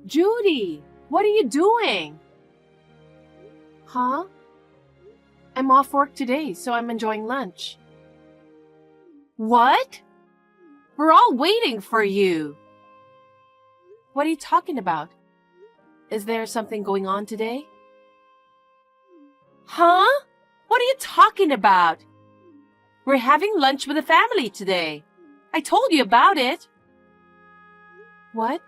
Judy, what are you doing? Huh? I'm off work today, so I'm enjoying lunch. What? We're all waiting for you. What are you talking about? Is there something going on today? Huh? What are you talking about? We're having lunch with the family today. I told you about it. What?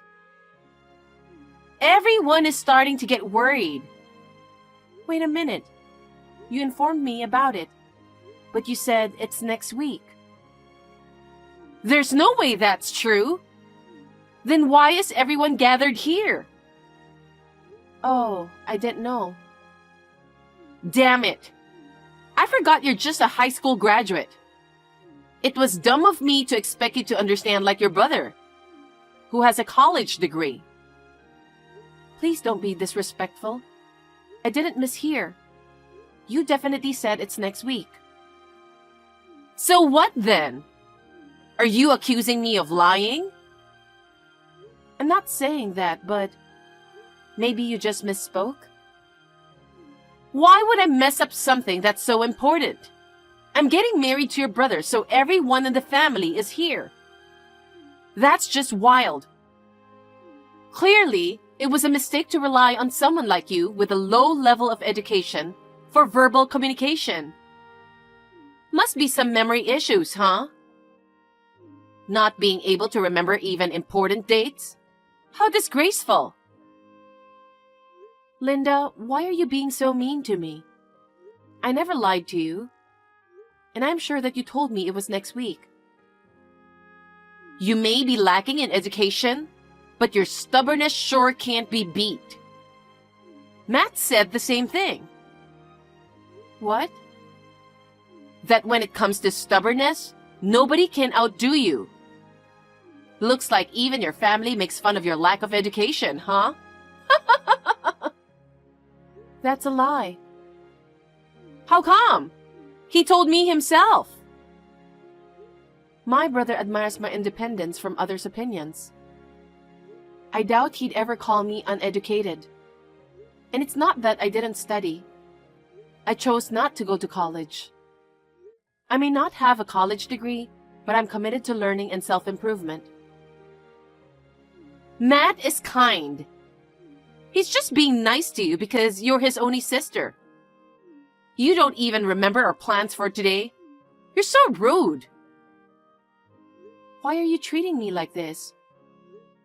Everyone is starting to get worried. Wait a minute. You informed me about it, but you said it's next week. There's no way that's true. Then why is everyone gathered here? Oh, I didn't know. Damn it. I forgot you're just a high school graduate. It was dumb of me to expect you to understand like your brother, who has a college degree. Please don't be disrespectful. I didn't mishear. You definitely said it's next week. So what then? Are you accusing me of lying? I'm not saying that, but maybe you just misspoke? Why would I mess up something that's so important? I'm getting married to your brother, so everyone in the family is here. That's just wild. Clearly, it was a mistake to rely on someone like you with a low level of education for verbal communication. Must be some memory issues, huh? Not being able to remember even important dates? How disgraceful. Linda, why are you being so mean to me? I never lied to you. And I'm sure that you told me it was next week. You may be lacking in education, but your stubbornness sure can't be beat. Matt said the same thing. What? That when it comes to stubbornness, nobody can outdo you. Looks like even your family makes fun of your lack of education, huh? That's a lie. How come? He told me himself. My brother admires my independence from others' opinions. I doubt he'd ever call me uneducated. And it's not that I didn't study. I chose not to go to college. I may not have a college degree, but I'm committed to learning and self-improvement. Matt is kind. He's just being nice to you because you're his only sister. You don't even remember our plans for today. You're so rude. Why are you treating me like this?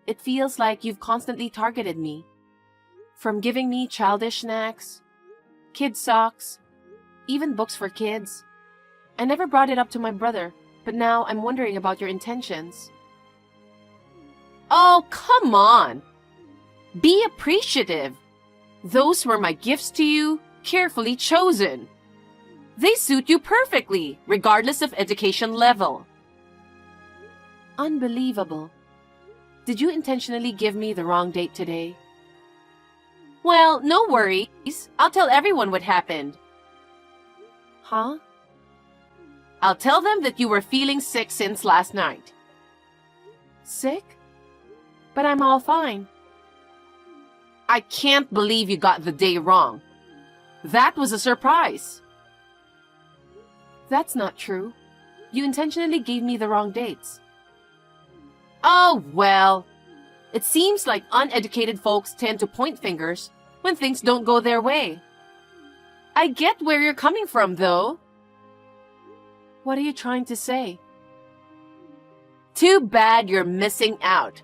It feels like you've constantly targeted me. From giving me childish snacks, kid socks, even books for kids. I never brought it up to my brother, but now I'm wondering about your intentions. Oh, come on. Be appreciative. Those were my gifts to you, carefully chosen. They suit you perfectly, regardless of education level. Unbelievable. Did you intentionally give me the wrong date today? Well, no worries. I'll tell everyone what happened. Huh? I'll tell them that you were feeling sick since last night. Sick? But I'm all fine. I can't believe you got the day wrong. That was a surprise. That's not true. You intentionally gave me the wrong dates. Oh, well. It seems like uneducated folks tend to point fingers when things don't go their way. I get where you're coming from, though. What are you trying to say? Too bad you're missing out.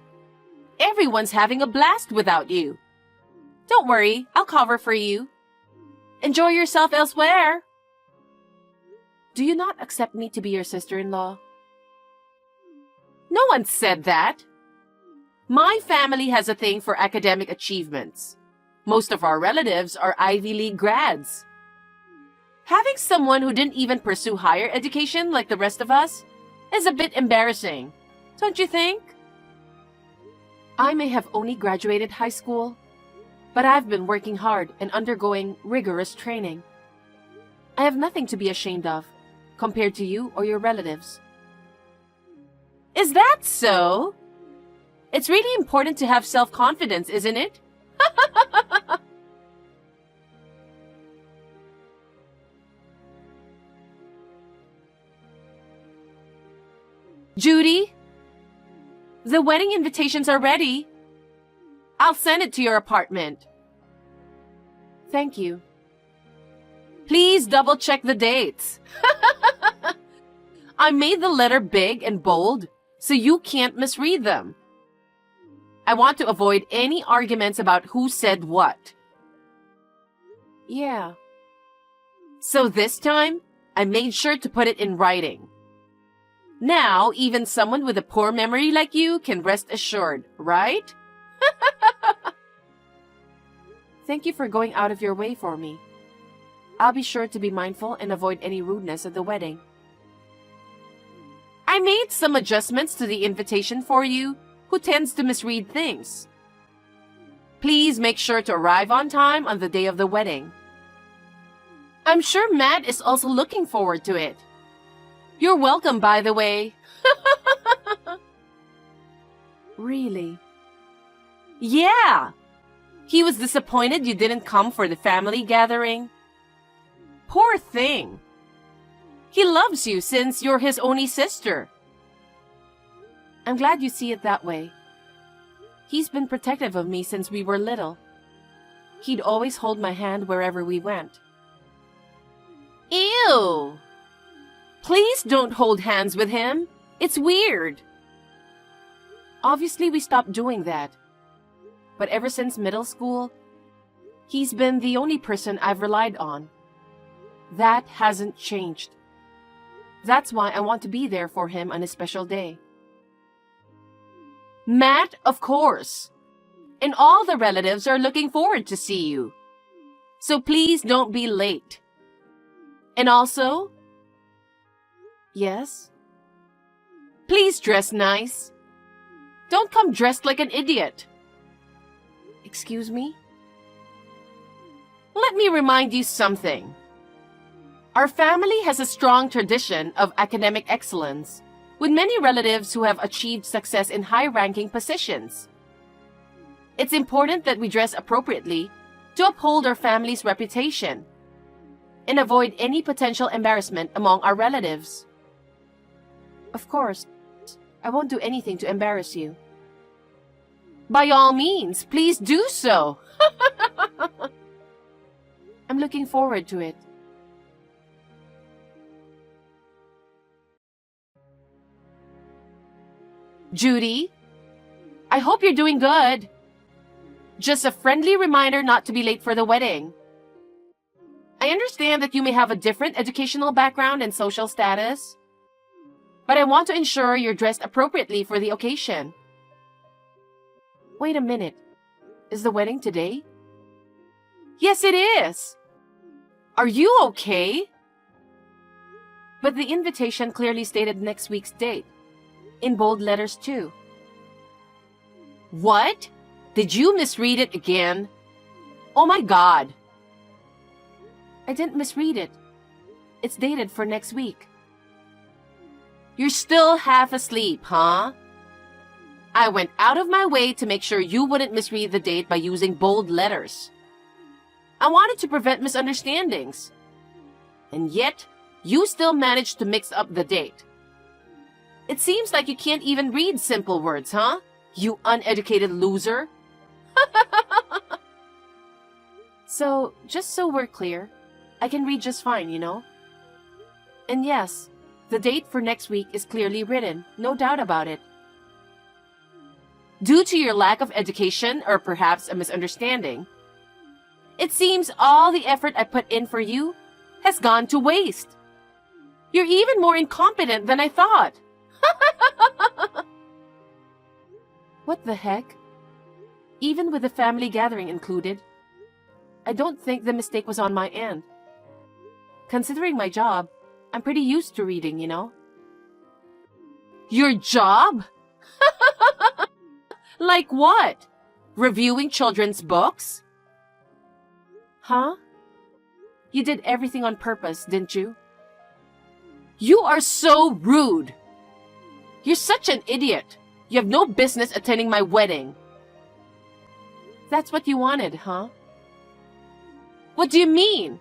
Everyone's having a blast without you. Don't worry, I'll cover for you. Enjoy yourself elsewhere. Do you not accept me to be your sister-in-law? No one said that. My family has a thing for academic achievements. Most of our relatives are Ivy League grads. Having someone who didn't even pursue higher education like the rest of us is a bit embarrassing, don't you think? I may have only graduated high school, but I've been working hard and undergoing rigorous training. I have nothing to be ashamed of, compared to you or your relatives. Is that so? It's really important to have self-confidence, isn't it? Judy, the wedding invitations are ready. I'll send it to your apartment. Thank you. Please double-check the dates. I made the letter big and bold so you can't misread them. I want to avoid any arguments about who said what. Yeah. So this time, I made sure to put it in writing. Now, even someone with a poor memory like you can rest assured, right? Thank you for going out of your way for me. I'll be sure to be mindful and avoid any rudeness at the wedding. I made some adjustments to the invitation for you, who tends to misread things. Please make sure to arrive on time on the day of the wedding. I'm sure Matt is also looking forward to it. You're welcome, by the way. Really? Yeah! He was disappointed you didn't come for the family gathering. Poor thing. He loves you since you're his only sister. I'm glad you see it that way. He's been protective of me since we were little. He'd always hold my hand wherever we went. Ew! Please don't hold hands with him. It's weird. Obviously, we stopped doing that. But ever since middle school, he's been the only person I've relied on. That hasn't changed. That's why I want to be there for him on a special day. Matt, of course. And all the relatives are looking forward to see you. So please don't be late. And also... Yes? Please dress nice. Don't come dressed like an idiot. Excuse me? Let me remind you something. Our family has a strong tradition of academic excellence, with many relatives who have achieved success in high-ranking positions. It's important that we dress appropriately to uphold our family's reputation and avoid any potential embarrassment among our relatives. Of course, I won't do anything to embarrass you. By all means, please do so. I'm looking forward to it. Judy, I hope you're doing good. Just a friendly reminder not to be late for the wedding. I understand that you may have a different educational background and social status, but I want to ensure you're dressed appropriately for the occasion. Wait a minute. Is the wedding today? Yes, it is. Are you okay? But the invitation clearly stated next week's date. In bold letters, too. What? Did you misread it again? Oh my God. I didn't misread it. It's dated for next week. You're still half asleep, huh? I went out of my way to make sure you wouldn't misread the date by using bold letters. I wanted to prevent misunderstandings. And yet, you still managed to mix up the date. It seems like you can't even read simple words, huh? You uneducated loser. So, just so we're clear, I can read just fine, you know? And yes, the date for next week is clearly written, no doubt about it. Due to your lack of education or perhaps a misunderstanding, it seems all the effort I put in for you has gone to waste. You're even more incompetent than I thought. What the heck? Even with the family gathering included, I don't think the mistake was on my end. Considering my job, I'm pretty used to reading, you know? Your job? Like what? Reviewing children's books? Huh? You did everything on purpose, didn't you? You are so rude. You're such an idiot. You have no business attending my wedding. That's what you wanted, huh? What do you mean?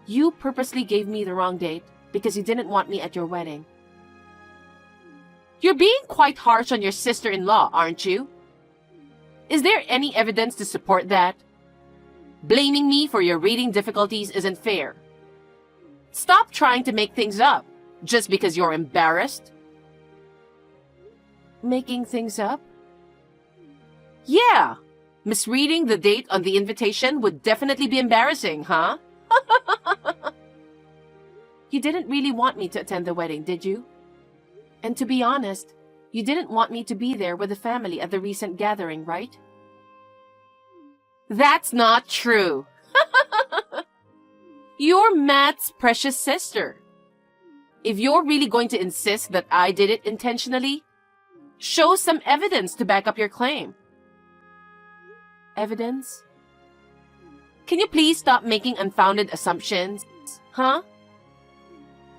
You purposely gave me the wrong date because you didn't want me at your wedding. You're being quite harsh on your sister-in-law, aren't you? Is there any evidence to support that? Blaming me for your reading difficulties isn't fair. Stop trying to make things up just because you're embarrassed. Making things up? Yeah. Misreading the date on the invitation would definitely be embarrassing, huh? You didn't really want me to attend the wedding, did you? And to be honest, you didn't want me to be there with the family at the recent gathering, right? That's not true. You're Matt's precious sister. If you're really going to insist that I did it intentionally, show some evidence to back up your claim. Evidence? Can you please stop making unfounded assumptions? Huh?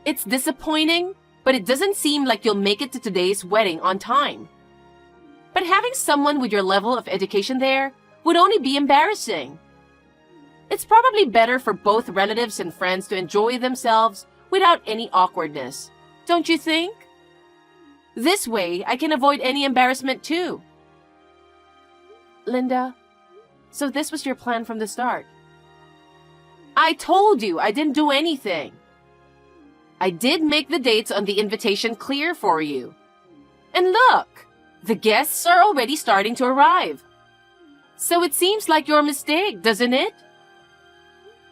It's disappointing, but it doesn't seem like you'll make it to today's wedding on time. But having someone with your level of education there would only be embarrassing. It's probably better for both relatives and friends to enjoy themselves without any awkwardness, don't you think? This way, I can avoid any embarrassment too. Linda, so this was your plan from the start. I told you I didn't do anything. I did make the dates on the invitation clear for you. And look, the guests are already starting to arrive. So it seems like your mistake, doesn't it?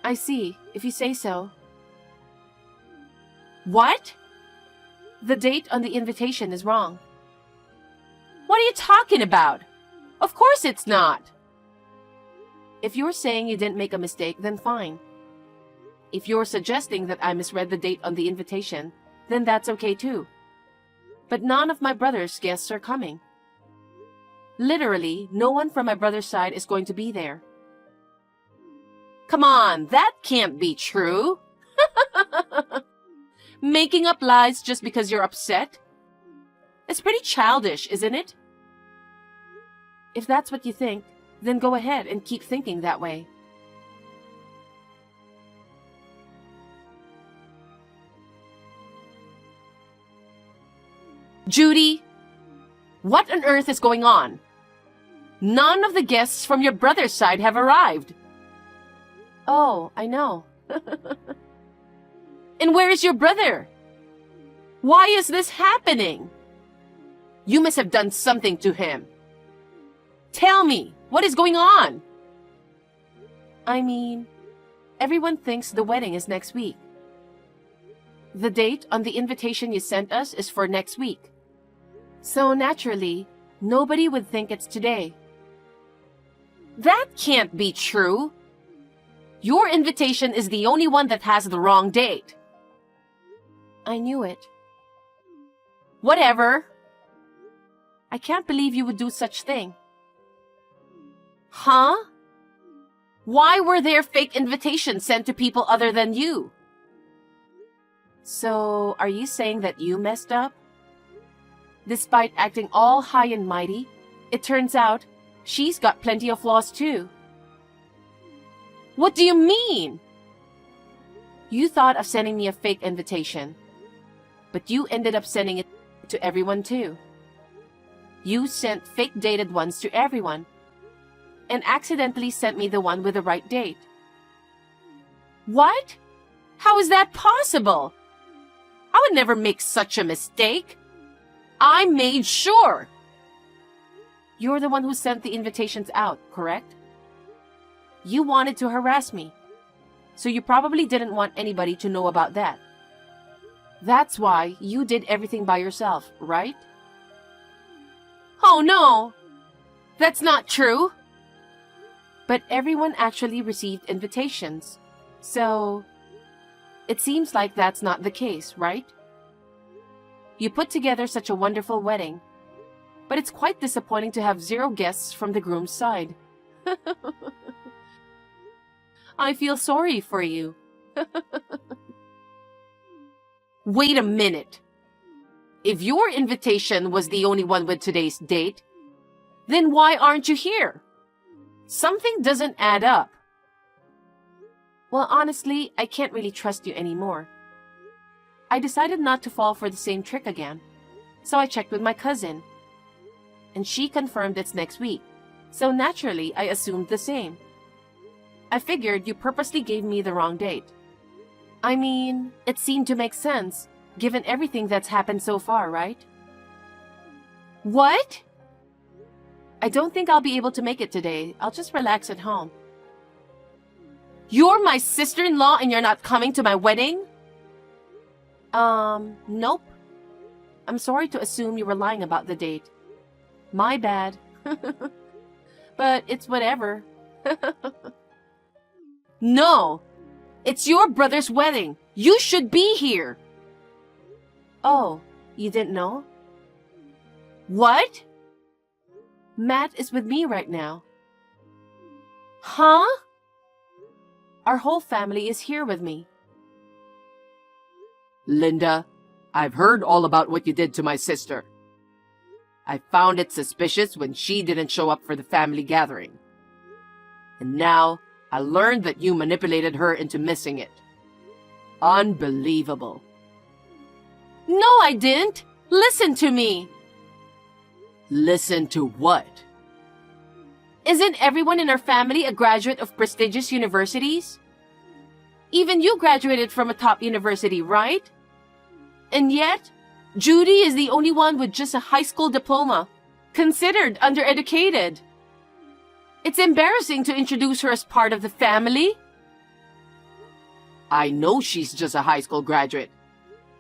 I see, if you say so. What? The date on the invitation is wrong. What are you talking about? Of course it's not. If you're saying you didn't make a mistake, then fine. If you're suggesting that I misread the date on the invitation, then that's okay too. But none of my brother's guests are coming. Literally, no one from my brother's side is going to be there. Come on, that can't be true. Making up lies just because you're upset? It's pretty childish, isn't it? If that's what you think, then go ahead and keep thinking that way. Judy, what on earth is going on? None of the guests from your brother's side have arrived. Oh, I know. And where is your brother? Why is this happening? You must have done something to him. Tell me, what is going on? I mean, everyone thinks the wedding is next week. The date on the invitation you sent us is for next week. So naturally, nobody would think it's today. That can't be true. Your invitation is the only one that has the wrong date. I knew it. Whatever. I can't believe you would do such thing. Huh? Why were there fake invitations sent to people other than you? So, are you saying that you messed up? Despite acting all high and mighty, it turns out she's got plenty of flaws too. What do you mean? You thought of sending me a fake invitation, but you ended up sending it to everyone too. You sent fake dated ones to everyone, and accidentally sent me the one with the right date. What? How is that possible? I would never make such a mistake. I made sure. You're the one who sent the invitations out, correct? You wanted to harass me, so you probably didn't want anybody to know about that. That's why you did everything by yourself, right? Oh no! That's not true! But everyone actually received invitations, so it seems like that's not the case, right? You put together such a wonderful wedding, but it's quite disappointing to have 0 guests from the groom's side. I feel sorry for you. Wait a minute. If your invitation was the only one with today's date, then why aren't you here? Something doesn't add up. Well, honestly, I can't really trust you anymore. I decided not to fall for the same trick again, so I checked with my cousin. And she confirmed it's next week, so naturally I assumed the same. I figured you purposely gave me the wrong date. I mean, it seemed to make sense, given everything that's happened so far, right? What? I don't think I'll be able to make it today. I'll just relax at home. You're my sister-in-law and you're not coming to my wedding? Nope. I'm sorry to assume you were lying about the date. My bad. But it's whatever. No! It's your brother's wedding. You should be here. Oh, you didn't know? What? Matt is with me right now. Huh? Our whole family is here with me. Linda, I've heard all about what you did to my sister. I found it suspicious when she didn't show up for the family gathering. And now, I learned that you manipulated her into missing it. Unbelievable. No, I didn't. Listen to me. Listen to what? Isn't everyone in our family a graduate of prestigious universities? Even you graduated from a top university, right? And yet, Judy is the only one with just a high school diploma, considered undereducated. It's embarrassing to introduce her as part of the family. I know she's just a high school graduate,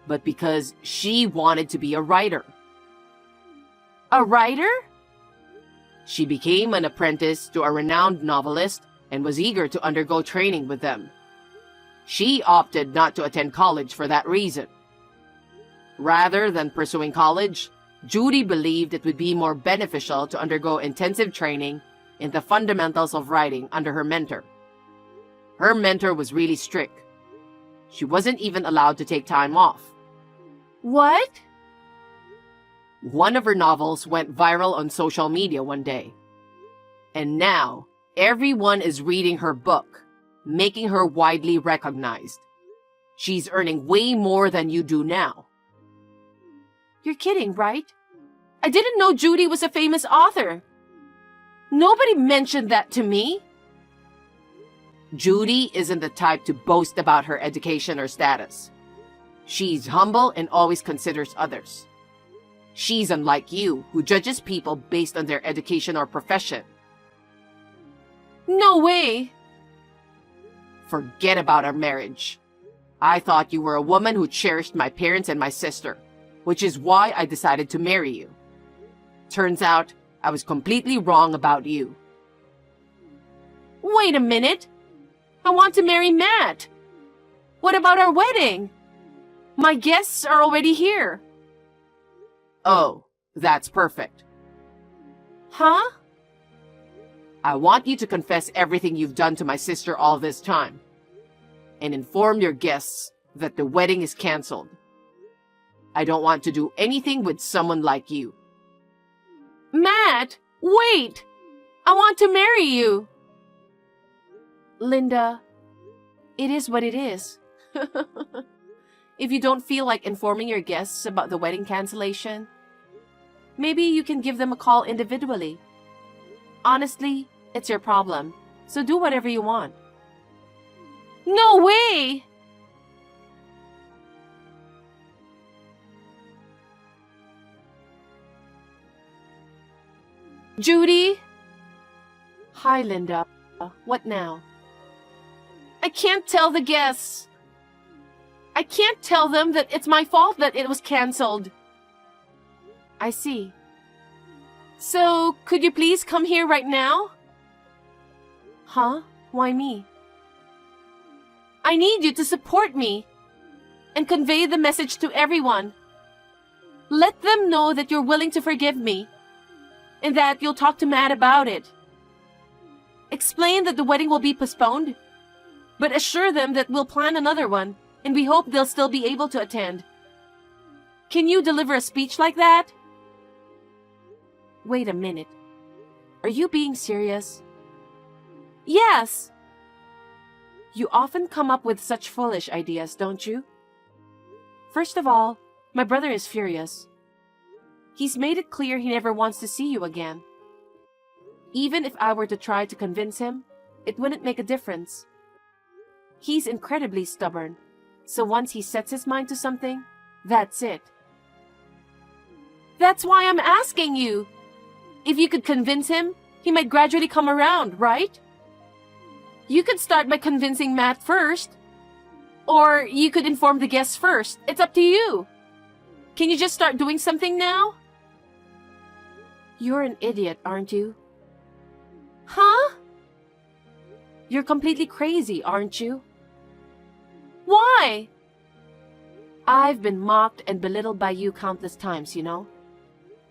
but because she wanted to be a writer. A writer? She became an apprentice to a renowned novelist and was eager to undergo training with them. She opted not to attend college for that reason. Rather than pursuing college, Judy believed it would be more beneficial to undergo intensive training in the fundamentals of writing under her mentor. Her mentor was really strict. She wasn't even allowed to take time off. What? One of her novels went viral on social media one day. And now, everyone is reading her book, making her widely recognized. She's earning way more than you do now. You're kidding, right? I didn't know Judy was a famous author. Nobody mentioned that to me. Judy isn't the type to boast about her education or status. She's humble and always considers others. She's unlike you, who judges people based on their education or profession. No way! Forget about our marriage. I thought you were a woman who cherished my parents and my sister, which is why I decided to marry you. Turns out, I was completely wrong about you. Wait a minute! I want to marry Matt! What about our wedding? My guests are already here. Oh, that's perfect. Huh? I want you to confess everything you've done to my sister all this time, and inform your guests that the wedding is canceled. I don't want to do anything with someone like you. Matt, wait! I want to marry you! Linda, it is what it is. If you don't feel like informing your guests about the wedding cancellation, maybe you can give them a call individually. Honestly, it's your problem, so do whatever you want. No way! Judy? Hi, Linda. What now? I can't tell the guests. I can't tell them that it's my fault that it was canceled. I see. So, could you please come here right now? Huh? Why me? I need you to support me and convey the message to everyone. Let them know that you're willing to forgive me and that you'll talk to Matt about it. Explain that the wedding will be postponed, but assure them that we'll plan another one and we hope they'll still be able to attend. Can you deliver a speech like that? Wait a minute. Are you being serious? Yes. You often come up with such foolish ideas, don't you? First of all, my brother is furious. He's made it clear he never wants to see you again. Even if I were to try to convince him, it wouldn't make a difference. He's incredibly stubborn, so once he sets his mind to something, that's it. That's why I'm asking you. If you could convince him, he might gradually come around, right? You could start by convincing Matt first. Or you could inform the guests first. It's up to you. Can you just start doing something now? You're an idiot, aren't you? Huh? You're completely crazy, aren't you? Why? I've been mocked and belittled by you countless times, you know?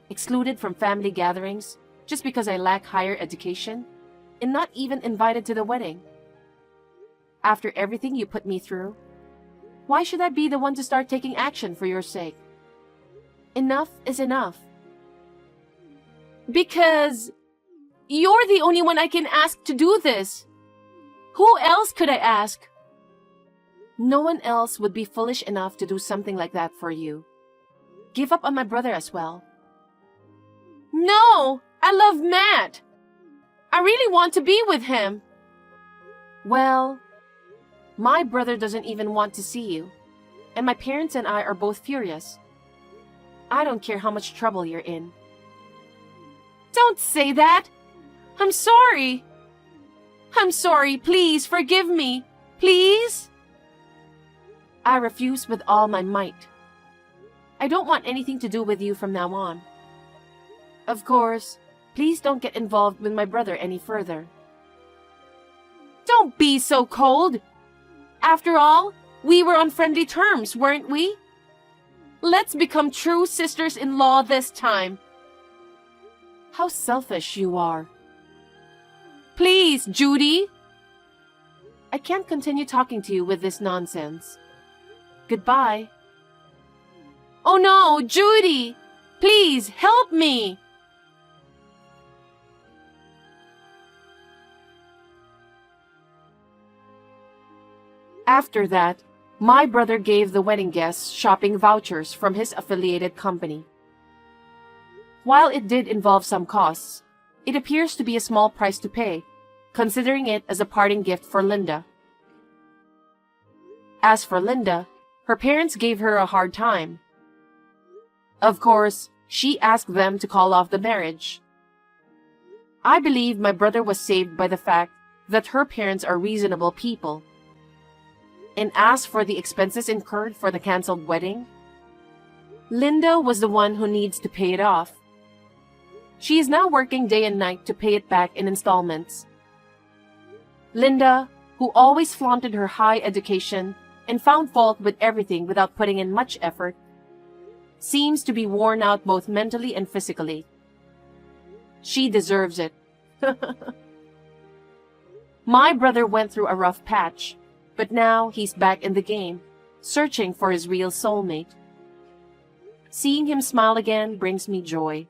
Excluded from family gatherings just because I lack higher education, and not even invited to the wedding. After everything you put me through, why should I be the one to start taking action for your sake? Enough is enough. Because you're the only one I can ask to do this. Who else could I ask? No one else would be foolish enough to do something like that for you. Give up on my brother as well. No! I love Matt! I really want to be with him. Well, my brother doesn't even want to see you, and my parents and I are both furious. I don't care how much trouble you're in. Don't say that! I'm sorry! I'm sorry, please forgive me! Please? I refuse with all my might. I don't want anything to do with you from now on. Of course, please don't get involved with my brother any further. Don't be so cold! After all, we were on friendly terms, weren't we? Let's become true sisters-in-law this time. How selfish you are. Please, Judy! I can't continue talking to you with this nonsense. Goodbye. Oh no, Judy! Please, help me! After that, my brother gave the wedding guests shopping vouchers from his affiliated company. While it did involve some costs, it appears to be a small price to pay, considering it as a parting gift for Linda. As for Linda, her parents gave her a hard time. Of course, she asked them to call off the marriage. I believe my brother was saved by the fact that her parents are reasonable people. And as for the expenses incurred for the canceled wedding, Linda was the one who needs to pay it off. She is now working day and night to pay it back in installments. Linda, who always flaunted her high education and found fault with everything without putting in much effort, seems to be worn out both mentally and physically. She deserves it. My brother went through a rough patch, but now he's back in the game, searching for his real soulmate. Seeing him smile again brings me joy.